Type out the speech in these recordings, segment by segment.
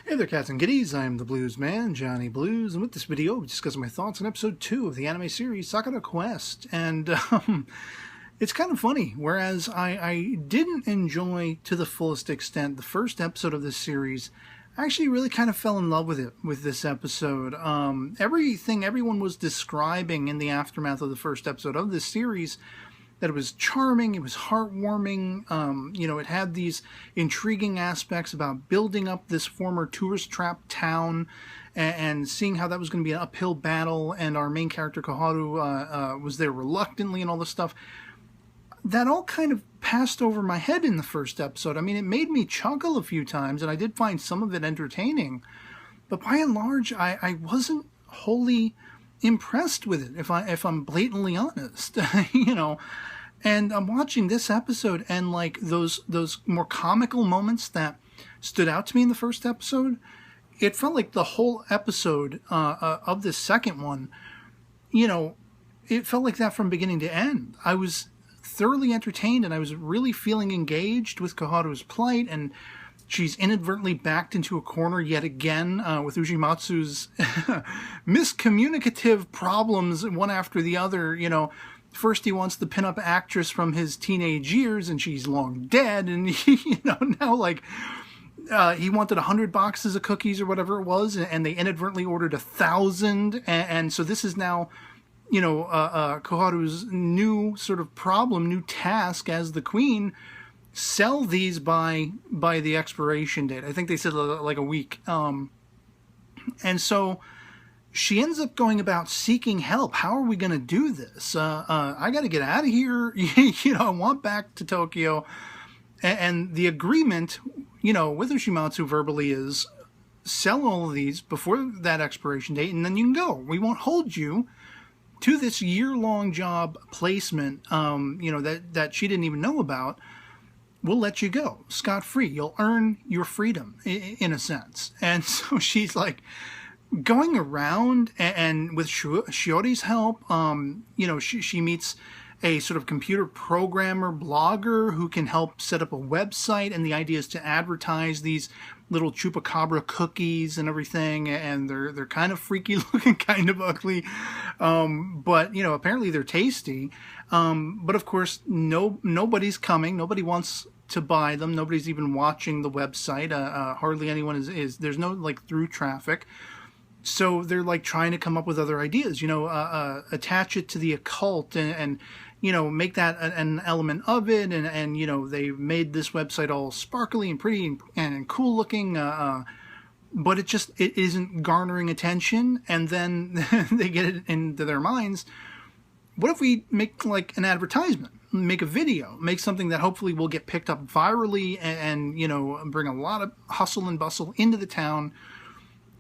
Hey there, cats and kitties. I am the Blues Man, Johnny Blues, and with this video, I'm discussing my thoughts on episode 2 of the anime series Sakura Quest. And it's kind of funny, whereas I didn't enjoy to the fullest extent the first episode of this series, I actually really kind of fell in love with it with this episode. Everything everyone was describing in the aftermath of the first episode of this series, that it was charming, it was heartwarming, it had these intriguing aspects about building up this former tourist trap town and seeing how that was going to be an uphill battle, and our main character Koharu was there reluctantly and all this stuff. That all kind of passed over my head in the first episode. I mean, it made me chuckle a few times, and I did find some of it entertaining, but by and large, I wasn't wholly impressed with it, if I'm blatantly honest. And I'm watching this episode, and like those more comical moments that stood out to me in the first episode, it felt like the whole episode of this second one, it felt like that from beginning to end. I was thoroughly entertained, and I was really feeling engaged with Koharu's plight, and she's inadvertently backed into a corner yet again with Ushimatsu's miscommunicative problems, one after the other. First he wants the pinup actress from his teenage years, and she's long dead, and now he wanted 100 boxes of cookies or whatever it was, and they inadvertently ordered 1,000, and so this is now Koharu's new sort of problem, new task as the queen. Sell these by the expiration date. I think they said like a week. And so she ends up going about seeking help. How are we going to do this? I got to get out of here. I want back to Tokyo. And the agreement, with Ushimatsu verbally is sell all of these before that expiration date, and then you can go. We won't hold you to this year-long job placement, that she didn't even know about. We'll let you go scot-free. You'll earn your freedom, in a sense. And so she's like going around, and with Shiori's help, she meets a sort of computer programmer blogger who can help set up a website. And the idea is to advertise these little chupacabra cookies and everything. And they're kind of freaky looking, kind of ugly. But apparently they're tasty. But of course, nobody's coming. Nobody wants to buy them. Nobody's even watching the website. Hardly anyone is. There's no through traffic. So they're trying to come up with other ideas. Attach it to the occult and make that an element of it. And they made this website all sparkly and pretty and cool looking. But it isn't garnering attention. And then they get it into their minds. What if we make an advertisement? Make a video, make something that hopefully will get picked up virally and bring a lot of hustle and bustle into the town.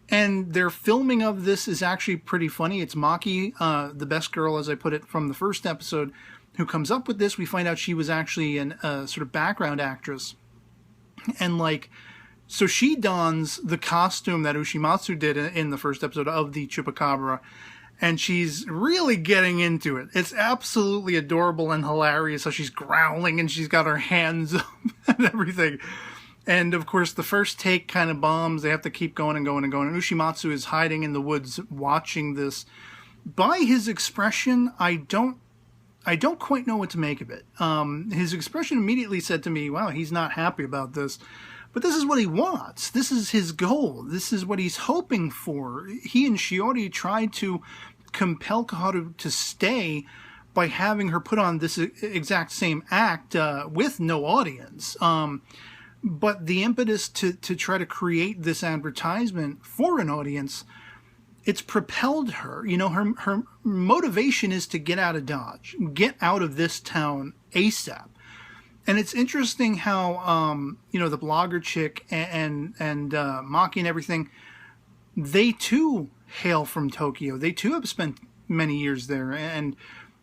And their filming of this is actually pretty funny. It's Maki, the best girl, as I put it, from the first episode, who comes up with this. We find out she was actually a sort of background actress. And so she dons the costume that Ushimatsu did in the first episode of the Chupacabra. And she's really getting into it. It's absolutely adorable and hilarious how she's growling and she's got her hands up and everything. And of course, the first take kind of bombs. They have to keep going and going and going. And Ushimatsu is hiding in the woods watching this. By his expression, I don't quite know what to make of it. His expression immediately said to me, wow, he's not happy about this. But this is what he wants. This is his goal. This is what he's hoping for. He and Shiori tried to compel Koharu to stay by having her put on this exact same act with no audience. But the impetus to try to create this advertisement for an audience, it's propelled her. Her motivation is to get out of Dodge, get out of this town ASAP. And it's interesting how, the blogger chick and Maki and everything, they too hail from Tokyo. They too have spent many years there and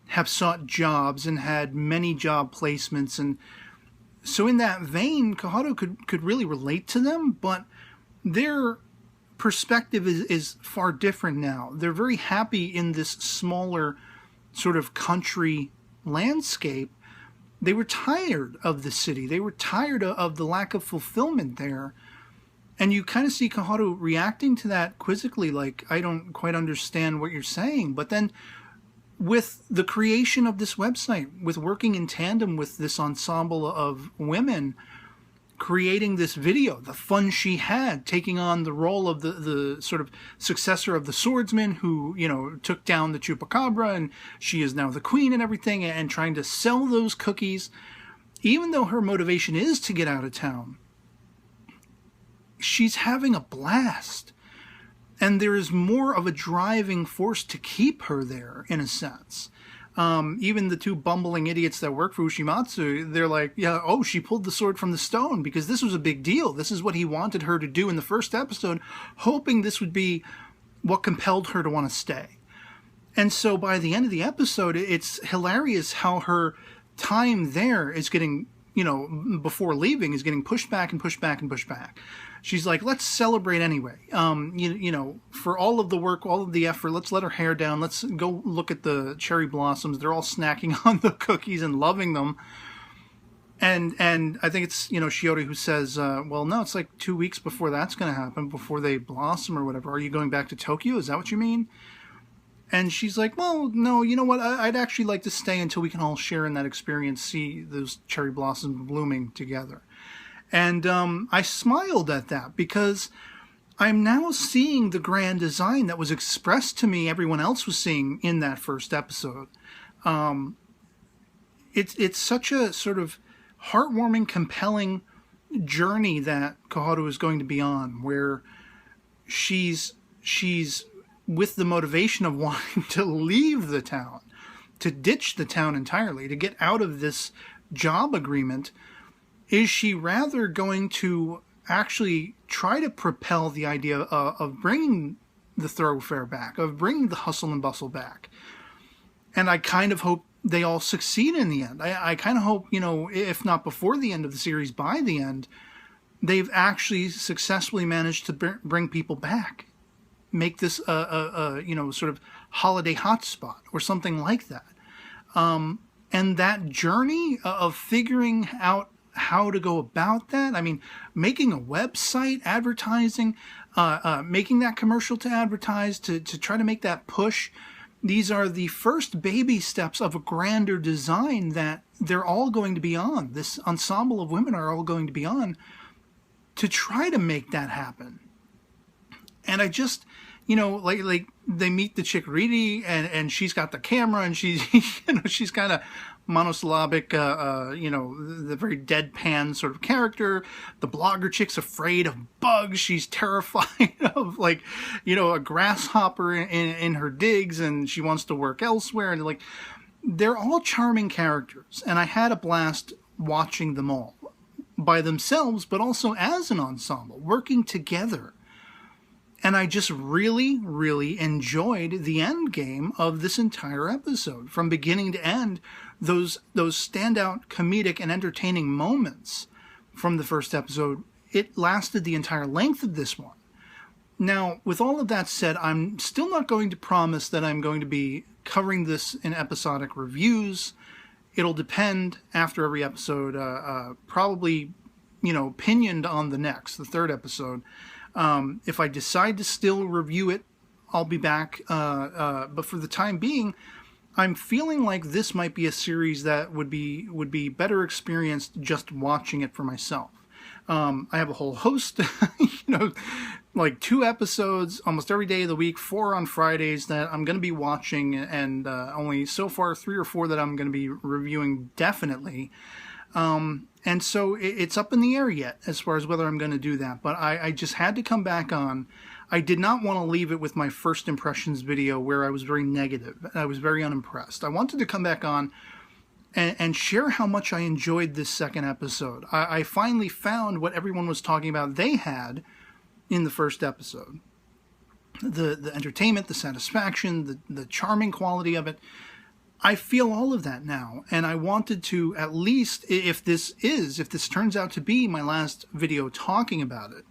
have sought jobs and had many job placements. And so in that vein, Koharu could really relate to them, but their perspective is far different now. They're very happy in this smaller sort of country landscape. They were tired of the city. They were tired of the lack of fulfillment there. And you kind of see Kaharu reacting to that quizzically, like, I don't quite understand what you're saying. But then with the creation of this website, with working in tandem with this ensemble of women, creating this video, the fun she had, taking on the role of the sort of successor of the swordsman who, you know, took down the Chupacabra, and she is now the queen and everything, and trying to sell those cookies, even though her motivation is to get out of town. She's having a blast. And there is more of a driving force to keep her there, in a sense. Even the two bumbling idiots that work for Ushimatsu, they're like, yeah, oh, she pulled the sword from the stone because this was a big deal. This is what he wanted her to do in the first episode, hoping this would be what compelled her to want to stay. And so by the end of the episode, it's hilarious how her time there is getting, you know, before leaving, is getting pushed back and pushed back and pushed back. She's like, let's celebrate anyway. You know, for all of the work, all of the effort, let's let her hair down. Let's go look at the cherry blossoms. They're all snacking on the cookies and loving them. And I think it's, you know, Shiori who says, well, no, it's like 2 weeks before that's going to happen, before they blossom or whatever. Are you going back to Tokyo? Is that what you mean? And she's like, well, no, you know what? I'd actually like to stay until we can all share in that experience, see those cherry blossoms blooming together. And I smiled at that because I'm now seeing the grand design that was expressed to me everyone else was seeing in that first episode. It's such a sort of heartwarming, compelling journey that Kaharu is going to be on, where she's with the motivation of wanting to leave the town, to ditch the town entirely, to get out of this job agreement. Is she rather going to actually try to propel the idea of bringing the thoroughfare back, of bringing the hustle and bustle back? And I kind of hope they all succeed in the end. I kind of hope, you know, if not before the end of the series, by the end, they've actually successfully managed to bring people back. Make this a you know, sort of holiday hotspot or something like that. And that journey of figuring out how to go about that. I mean, making a website, advertising, making that commercial to advertise, to try to make that push. These are the first baby steps of a grander design that they're all going to be on. This ensemble of women are all going to be on to try to make that happen. And I just, you know, like they meet the chick Riri, and she's got the camera, and she's, you know, she's kind of monosyllabic, you know, the very deadpan sort of character. The blogger chick's afraid of bugs. She's terrified of, like, you know, a grasshopper in her digs, and she wants to work elsewhere. And, like, they're all charming characters, and I had a blast watching them all by themselves, but also as an ensemble, working together. And I just really, really enjoyed the end game of this entire episode. From beginning to end, those standout comedic and entertaining moments from the first episode, it lasted the entire length of this one. Now, with all of that said, I'm still not going to promise that I'm going to be covering this in episodic reviews. It'll depend after every episode, probably, you know, pinioned on the next, the third episode. If I decide to still review it, I'll be back. But for the time being, I'm feeling like this might be a series that would be better experienced just watching it for myself. I have a whole host, you know, like 2 episodes almost every day of the week, 4 on Fridays that I'm going to be watching, and only so far 3 or 4 that I'm going to be reviewing definitely. And so it's up in the air yet as far as whether I'm going to do that. But I just had to come back on. I did not want to leave it with my first impressions video where I was very negative. I was very unimpressed. I wanted to come back on and share how much I enjoyed this second episode. I finally found what everyone was talking about they had in the first episode. The entertainment, the satisfaction, the charming quality of it. I feel all of that now, and I wanted to, at least, if this turns out to be my last video talking about it,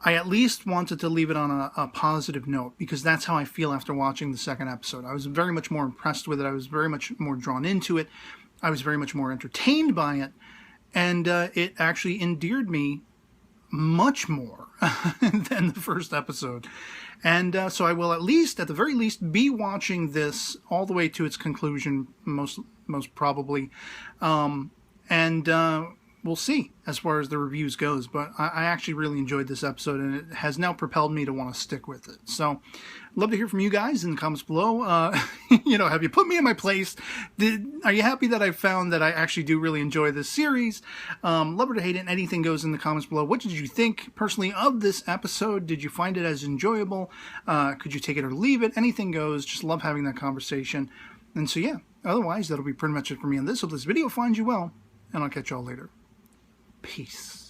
I at least wanted to leave it on a positive note, because that's how I feel after watching the second episode. I was very much more impressed with it. I was very much more drawn into it. I was very much more entertained by it, and it actually endeared me much more than the first episode. And so I will at the very least, be watching this all the way to its conclusion, most probably. And we'll see as far as the reviews goes. But I actually really enjoyed this episode, and it has now propelled me to want to stick with it. So I'd love to hear from you guys in the comments below. Have you put me in my place? Are you happy that I found that I actually do really enjoy this series? Love it or hate it, anything goes in the comments below. What did you think personally of this episode? Did you find it as enjoyable? Could you take it or leave it? Anything goes. Just love having that conversation. And so yeah, otherwise that'll be pretty much it for me on this. Hope this video finds you well, and I'll catch y'all later. Peace.